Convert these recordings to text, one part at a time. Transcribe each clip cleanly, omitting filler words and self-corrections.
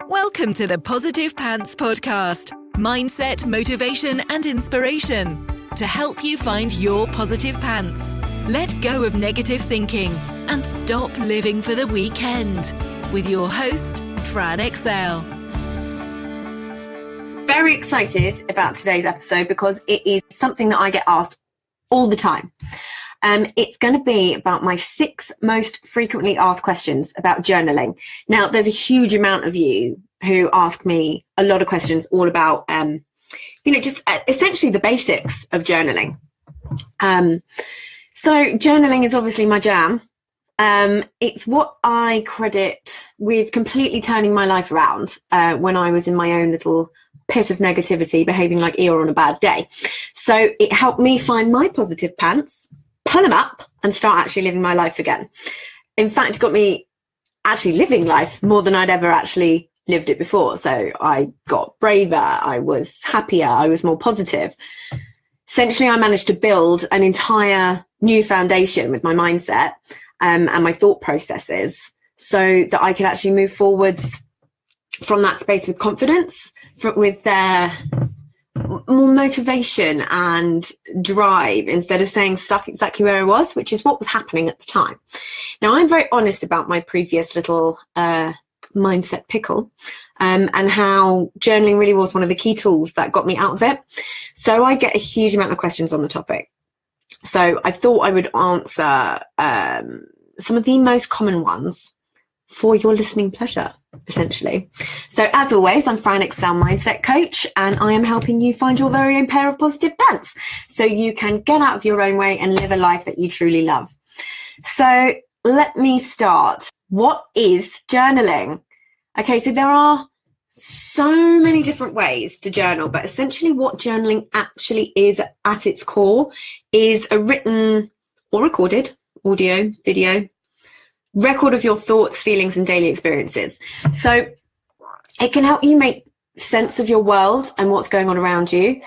Welcome to the Positive Pants Podcast. Mindset, motivation and inspiration to help you find your positive pants. Let go of negative thinking and stop living for the weekend. With your host, Fran Excel. Very excited about today's episode because it is something that I get asked all the time. It's going to be about my 6 most frequently asked questions about journaling. Now, there's a huge amount of you who ask me a lot of questions all about, just essentially the basics of journaling. So journaling is obviously my jam. It's what I credit with completely turning my life around when I was in my own little pit of negativity, behaving like Eeyore on a bad day. So it helped me find my positive pants, pull them up and start actually living my life again. In fact, it got me actually living life more than I'd ever actually lived it before. So I got braver, I was happier, I was more positive. Essentially, I managed to build an entire new foundation with my mindset and my thought processes so that I could actually move forwards from that space with confidence, with more motivation and drive instead of staying stuck exactly where I was, which is what was happening at the time. Now, I'm very honest about my previous little mindset pickle and how journaling really was one of the key tools that got me out of it. So I get a huge amount of questions on the topic. So I thought I would answer some of the most common ones for your listening pleasure, essentially. So as always, I'm Fran Excel Mindset Coach, and I am helping you find your very own pair of positive pants so you can get out of your own way and live a life that you truly love. So let me start. What is journaling? Okay, so there are so many different ways to journal, but essentially what journaling actually is at its core is a written or recorded audio, video, record of your thoughts, feelings, and daily experiences. So it can help you make sense of your world and what's going on around you,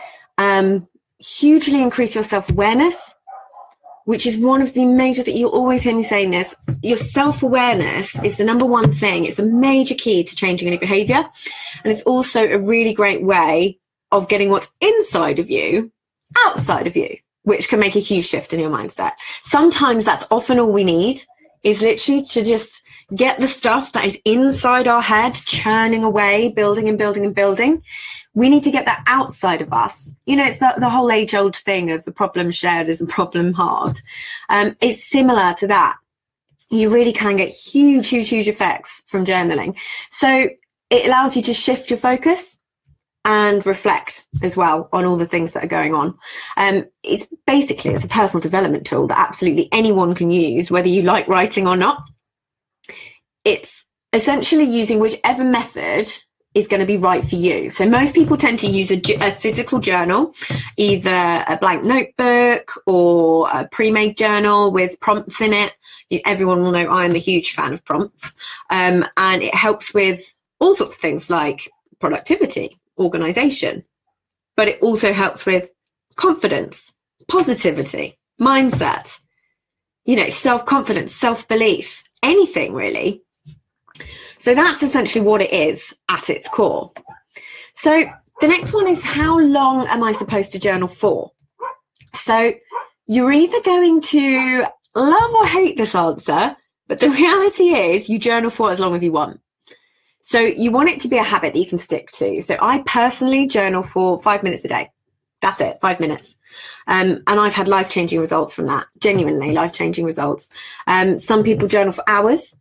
hugely increase your self-awareness, which is one of the major that you'll always hear me saying this. Your self-awareness is the number one thing. It's a major key to changing any behavior. And it's also a really great way of getting what's inside of you outside of you, which can make a huge shift in your mindset. Sometimes that's often all we need, is literally to just get the stuff that is inside our head churning away, building and building and building. We need to get that outside of us. It's the whole age-old thing of the problem shared is a problem halved. It's similar to that. You really can get huge, huge, huge effects from journaling. So it allows you to shift your focus and reflect as well on all the things that are going on. It's a personal development tool that absolutely anyone can use, whether you like writing or not. It's essentially using whichever method is going to be right for you. So most people tend to use a physical journal, either a blank notebook or a pre-made journal with prompts in it. Everyone will know I'm a huge fan of prompts. And it helps with all sorts of things like productivity, organization, but it also helps with confidence, positivity, mindset, self-confidence, self-belief, anything really. So that's essentially what it is at its core. So the next one is, how long am I supposed to journal for? So you're either going to love or hate this answer, but the reality is you journal for as long as you want. So you want it to be a habit that you can stick to. So I personally journal for 5 minutes a day. That's it, 5 minutes. And I've had life-changing results from that, genuinely life-changing results. Some people journal for hours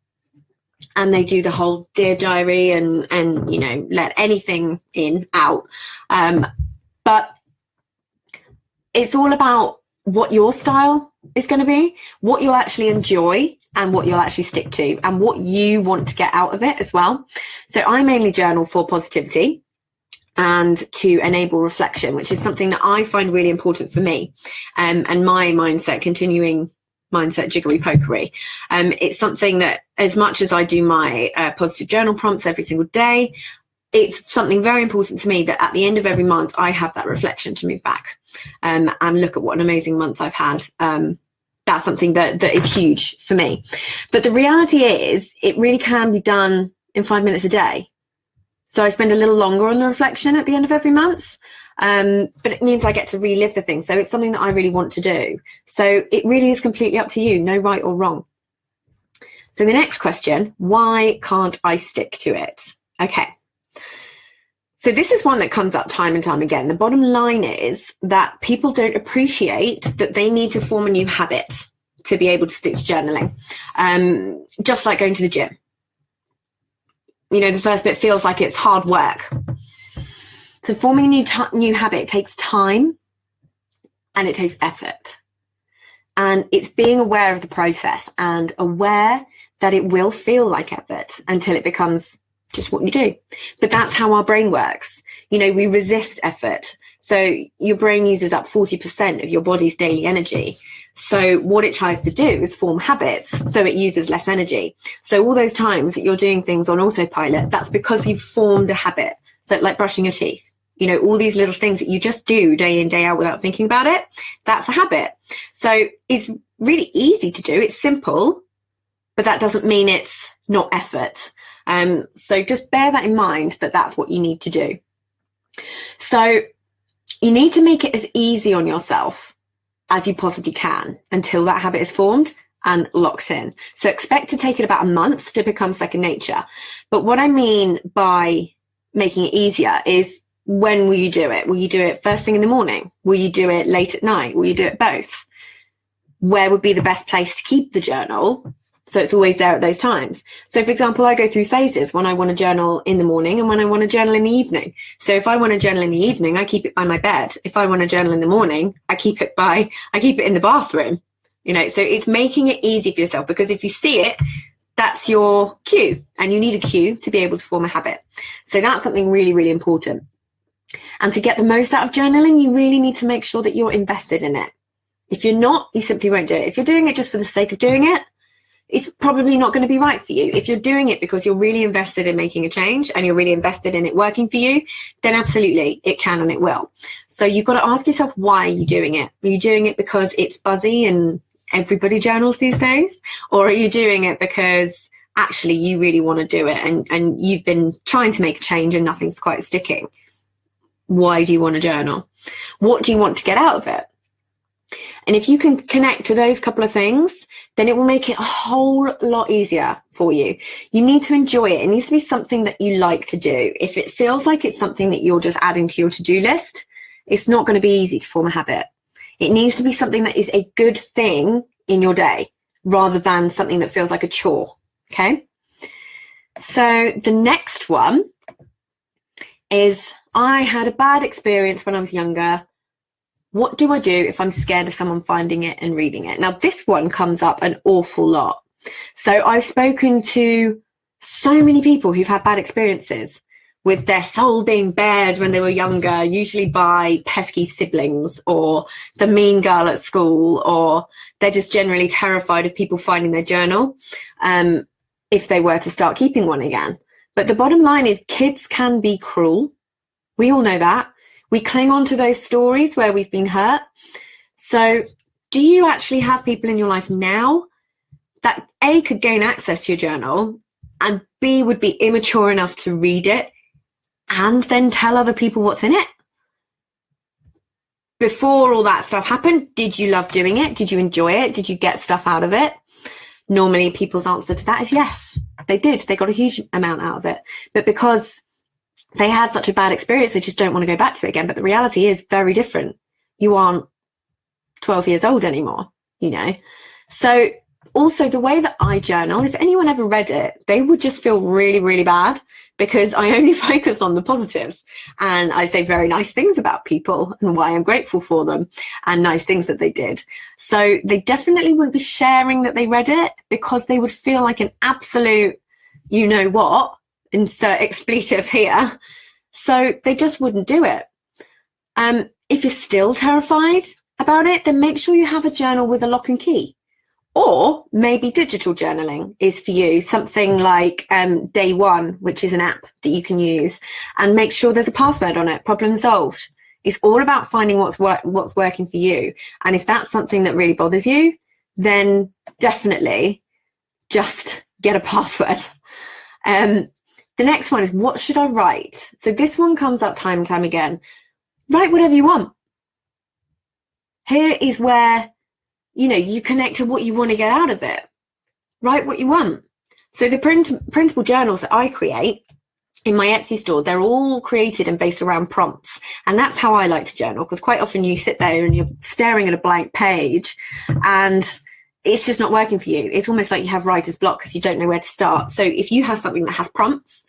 and they do the whole Dear Diary and let anything out. But it's all about what your style is going to be, what you'll actually enjoy and what you'll actually stick to and what you want to get out of it as well. So I mainly journal for positivity and to enable reflection, which is something that I find really important for me and my continuing mindset jiggery pokery. It's something that, as much as I do my positive journal prompts every single day, it's something very important to me that at the end of every month, I have that reflection to move back and look at what an amazing month I've had. That's something that is huge for me. But the reality is, it really can be done in 5 minutes a day. So I spend a little longer on the reflection at the end of every month. But it means I get to relive the thing. So it's something that I really want to do. So it really is completely up to you. No right or wrong. So the next question, why can't I stick to it? Okay. So this is one that comes up time and time again. The bottom line is that people don't appreciate that they need to form a new habit to be able to stick to journaling. Just like going to the gym. You know, the first bit feels like it's hard work. So forming a new habit takes time and it takes effort. And it's being aware of the process and aware that it will feel like effort until it becomes just what you do. But that's how our brain works. You know, we resist effort. So your brain uses up 40% of your body's daily energy. So what it tries to do is form habits, so it uses less energy. So all those times that you're doing things on autopilot, that's because you've formed a habit. So like brushing your teeth, you know, all these little things that you just do day in, day out without thinking about it, that's a habit. So it's really easy to do. It's simple, but that doesn't mean it's not effort. So just bear that in mind, that that's what you need to do. So you need to make it as easy on yourself as you possibly can until that habit is formed and locked in. So expect to take it about a month to become second nature. But what I mean by making it easier is, when will you do it? Will you do it first thing in the morning? Will you do it late at night? Will you do it both? Where would be the best place to keep the journal so it's always there at those times? So for example, I go through phases when I want to journal in the morning and when I want to journal in the evening. So if I want to journal in the evening, I keep it by my bed. If I want to journal in the morning, I keep it in the bathroom. You know, so it's making it easy for yourself, because if you see it, that's your cue, and you need a cue to be able to form a habit. So that's something really, really important. And to get the most out of journaling, you really need to make sure that you're invested in it. If you're not, you simply won't do it. If you're doing it just for the sake of doing it, it's probably not going to be right for you. If you're doing it because you're really invested in making a change and you're really invested in it working for you, then absolutely it can and it will. So you've got to ask yourself, why are you doing it? Are you doing it because it's buzzy and everybody journals these days? Or are you doing it because actually you really want to do it and you've been trying to make a change and nothing's quite sticking? Why do you want to journal? What do you want to get out of it? And if you can connect to those couple of things, then it will make it a whole lot easier for you. You need to enjoy it. It needs to be something that you like to do. If it feels like it's something that you're just adding to your to-do list, it's not going to be easy to form a habit. It needs to be something that is a good thing in your day, rather than something that feels like a chore. Okay? So the next one is, I had a bad experience when I was younger. What do I do if I'm scared of someone finding it and reading it? Now, this one comes up an awful lot. So I've spoken to so many people who've had bad experiences with their soul being bared when they were younger, usually by pesky siblings or the mean girl at school, or they're just generally terrified of people finding their journal if they were to start keeping one again. But the bottom line is, kids can be cruel. We all know that. We cling on to those stories where we've been hurt. So do you actually have people in your life now that A, could gain access to your journal, and B, would be immature enough to read it and then tell other people what's in it? Before all that stuff happened, did you love doing it? Did you enjoy it? Did you get stuff out of it? Normally people's answer to that is yes, they did. They got a huge amount out of it. But because they had such a bad experience, they just don't want to go back to it again. But the reality is very different. You aren't 12 years old anymore, you know. So also the way that I journal, if anyone ever read it, they would just feel really, really bad, because I only focus on the positives and I say very nice things about people and why I'm grateful for them and nice things that they did. So they definitely wouldn't be sharing that they read it, because they would feel like an absolute, you know what, insert expletive here. So they just wouldn't do it. If you're still terrified about it, then make sure you have a journal with a lock and key. Or maybe digital journaling is for you, something like Day One, which is an app that you can use, and make sure there's a password on it. Problem solved. It's all about finding what's working for you. And if that's something that really bothers you, then definitely just get a password. The next one is, what should I write? So this one comes up time and time again. Write whatever you want. Here is where, you connect to what you want to get out of it. Write what you want. So the printable journals that I create in my Etsy store, they're all created and based around prompts. And that's how I like to journal, because quite often you sit there and you're staring at a blank page and it's just not working for you. It's almost like you have writer's block because you don't know where to start. So if you have something that has prompts,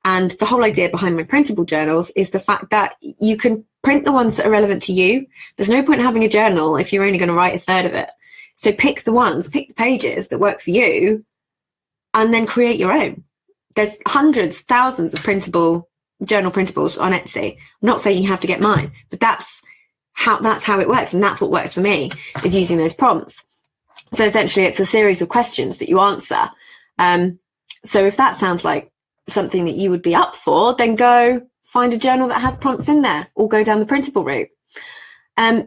and the whole idea behind my printable journals is the fact that you can print the ones that are relevant to you. There's no point in having a journal if you're only going to write a third of it. So pick the pages that work for you, and then create your own. There's hundreds, thousands of journal printables on Etsy. I'm not saying you have to get mine, but that's how it works. And that's what works for me, is using those prompts. So essentially it's a series of questions that you answer. So if that sounds like something that you would be up for, then go find a journal that has prompts in there, or go down the printable route. I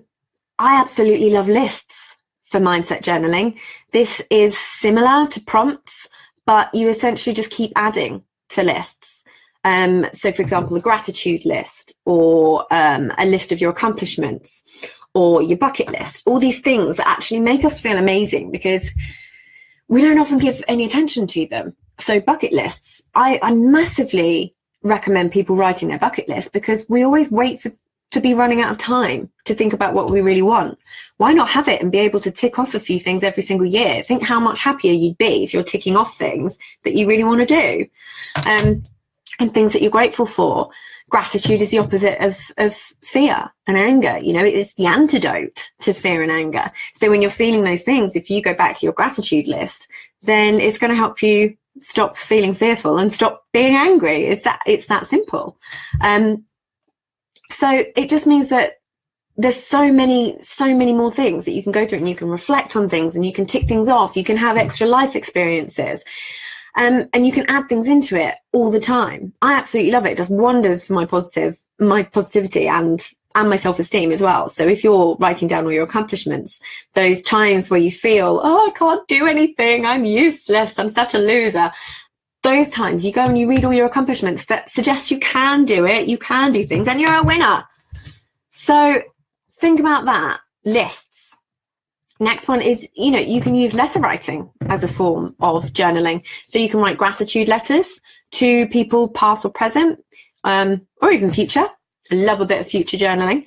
absolutely love lists for mindset journaling. This is similar to prompts, but you essentially just keep adding to lists. So for example, a gratitude list, or a list of your accomplishments, or your bucket list, all these things that actually make us feel amazing because we don't often give any attention to them. So bucket lists, I massively recommend people writing their bucket list, because we always wait to be running out of time to think about what we really want. Why not have it and be able to tick off a few things every single year? Think how much happier you'd be if you're ticking off things that you really want to do, and things that you're grateful for. Gratitude is the opposite of fear and anger. It's the antidote to fear and anger. So when you're feeling those things, if you go back to your gratitude list, then it's going to help you stop feeling fearful and stop being angry. It's that simple. So it just means that there's so many more things that you can go through, and you can reflect on things, and you can tick things off. You can have extra life experiences, and you can add things into it all the time. I absolutely love it. It does wonders for my positivity and my self-esteem as well. So if you're writing down all your accomplishments, those times where you feel, I can't do anything, I'm useless, I'm such a loser, those times you go and you read all your accomplishments that suggest you can do it, you can do things, and you're a winner. So think about that. Lists. Next one is, you can use letter writing as a form of journaling. So you can write gratitude letters to people past or present, or even future. I love a bit of future journaling.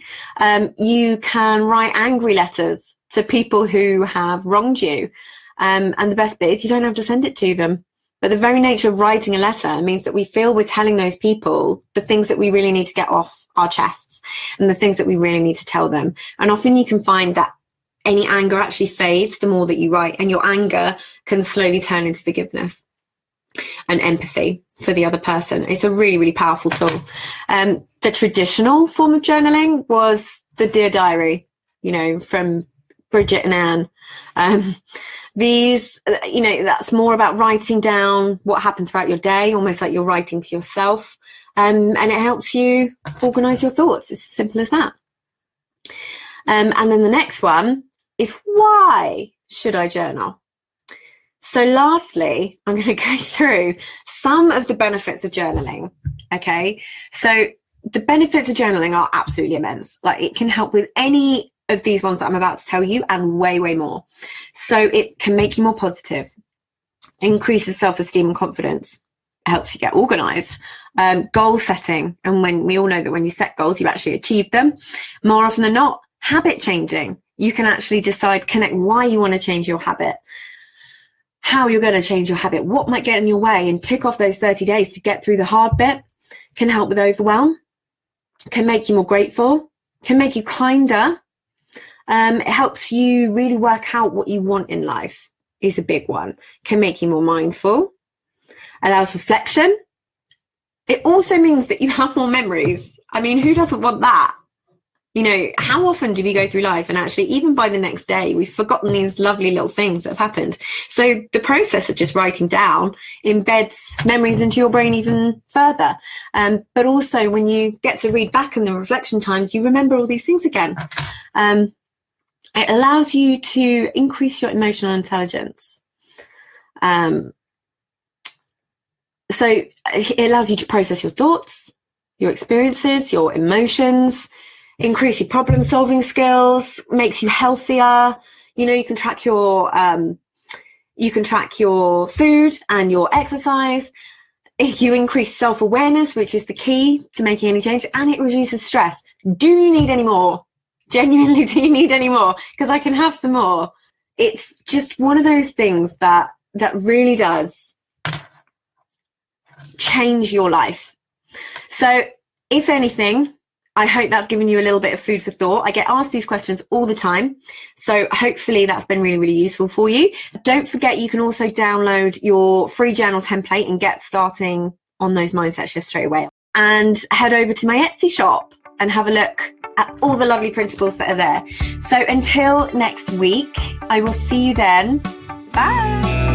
You can write angry letters to people who have wronged you. And the best bit is you don't have to send it to them. But the very nature of writing a letter means that we feel we're telling those people the things that we really need to get off our chests, and the things that we really need to tell them. And often you can find that any anger actually fades the more that you write, and your anger can slowly turn into forgiveness and empathy for the other person. It's a really, really powerful tool. The traditional form of journaling was the Dear Diary, from Bridget and Anne. That's more about writing down what happened throughout your day, almost like you're writing to yourself. And it helps you organize your thoughts. It's as simple as that. And then the next one is, why should I journal? So lastly, I'm going to go through some of the benefits of journaling. Okay. So the benefits of journaling are absolutely immense. Like, it can help with any of these ones that I'm about to tell you, and way, way more. So it can make you more positive, increases self-esteem and confidence, helps you get organized, goal setting. And when we all know that when you set goals, you actually achieve them. More often than not, habit changing. You can actually connect why you want to change your habit, how you're going to change your habit, what might get in your way, and tick off those 30 days to get through the hard bit. Can help with overwhelm, can make you more grateful, can make you kinder. It helps you really work out what you want in life, is a big one. Can make you more mindful, allows reflection. It also means that you have more memories. I mean, who doesn't want that? How often do we go through life and actually, even by the next day, we've forgotten these lovely little things that have happened? So the process of just writing down embeds memories into your brain even further. But also when you get to read back in the reflection times, you remember all these things again. It allows you to increase your emotional intelligence. So So it allows you to process your thoughts, your experiences, your emotions, increase your problem solving skills, makes you healthier. You know, you can track your food and your exercise. You increase self-awareness, which is the key to making any change, and it reduces stress. Do you need any more? Genuinely, do you need any more? Because I can have some more. It's just one of those things that really does change your life. So if anything, I hope that's given you a little bit of food for thought. I get asked these questions all the time. So hopefully that's been really, really useful for you. Don't forget, you can also download your free journal template and get starting on those mindset shifts straight away. And head over to my Etsy shop and have a look at all the lovely printables that are there. So until next week, I will see you then. Bye.